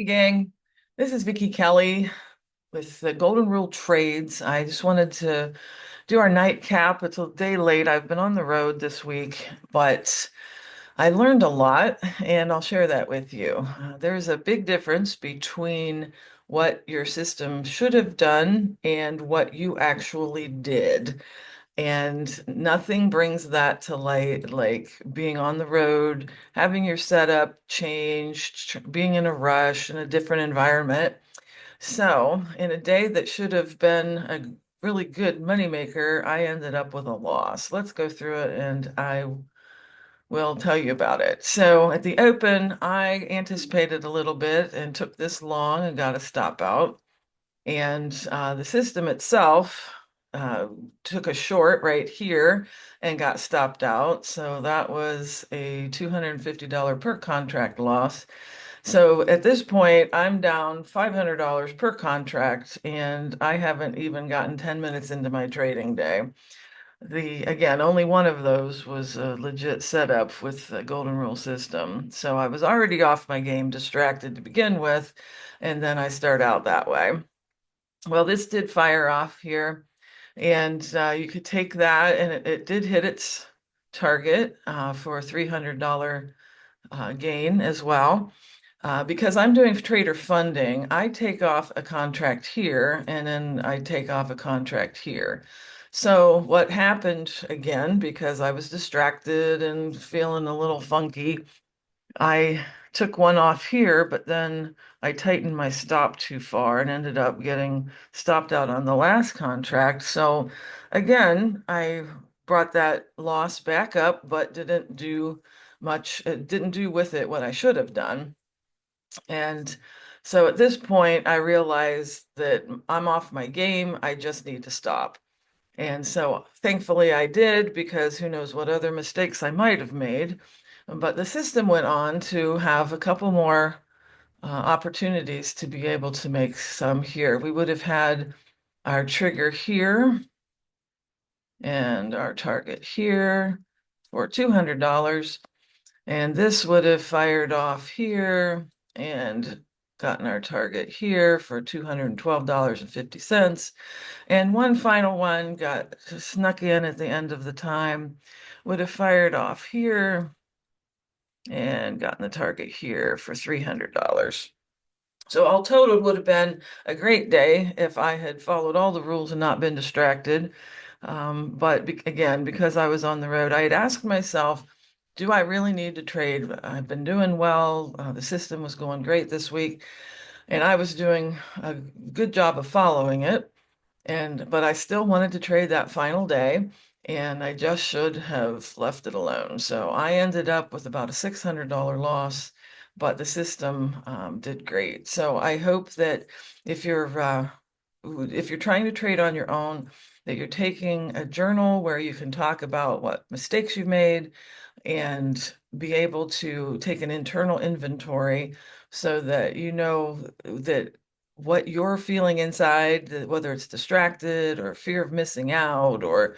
Hey gang, this is Vicky Kelly with the Golden Rule Trades. I just wanted to do our nightcap. It's a day late. I've been on the road this week, but I learned a lot and I'll share that with you. There's a big difference between what your system should have done and what you actually did. And nothing brings that to light like being on the road, having your setup changed, being in a rush in a different environment. So, in a day that should have been a really good moneymaker, I ended up with a loss. Let's go through it and I will tell you about it. So, at the open, I anticipated a little bit and took this long and got a stop out. And the system itself uh, took a short right here and got stopped out. So that was a $250 per contract loss. So at this point, I'm down $500 per contract, and I haven't even gotten 10 minutes into my trading day. Again, only one of those was a legit setup with the Golden Rule system. So I was already off my game, distracted to begin with, and then I start out that way. Well, this did fire off here, and you could take that, and it did hit its target for a $300 gain as well. Because I'm doing trader funding, I take off a contract here, and then I take off a contract here. So what happened again, because I was distracted and feeling a little funky, I took one off here, but then I tightened my stop too far and ended up getting stopped out on the last contract. So again, I brought that loss back up, but didn't do much, didn't do with it what I should have done. And so at this point, I realized that I'm off my game. I just need to stop. And so thankfully I did, because who knows what other mistakes I might have made. But the system went on to have a couple more opportunities to be able to make some here. We would have had our trigger here and our target here for $200. And this would have fired off here and gotten our target here for $212.50. And one final one got snuck in at the end of the time, would have fired off here and gotten the target here for $300. So all totaled would have been a great day if I had followed all the rules and not been distracted. But again, because I was on the road, I had asked myself, do I really need to trade? I've been doing well. The system was going great this week, and I was doing a good job of following it. But I still wanted to trade that final day, and I just should have left it alone. So I ended up with about a $600 loss, but the system did great. So I hope that if you're uh, if you're trying to trade on your own, that you're taking a journal where you can talk about what mistakes you've made and be able to take an internal inventory so that you know that what you're feeling inside, whether it's distracted or fear of missing out or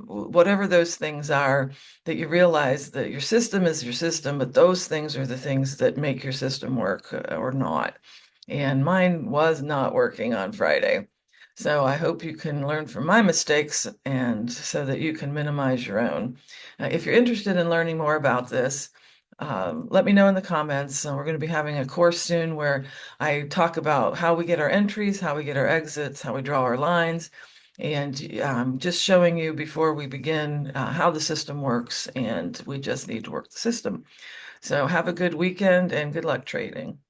whatever those things are, that you realize that your system is your system, but those things are the things that make your system work or not. And mine was not working on Friday. So I hope you can learn from my mistakes and so that you can minimize your own. If you're interested in learning more about this, let me know in the comments. We're going to be having a course soon where I talk about how we get our entries, how we get our exits, how we draw our lines, and just showing you before we begin how the system works, and we just need to work the system. So have a good weekend and good luck trading.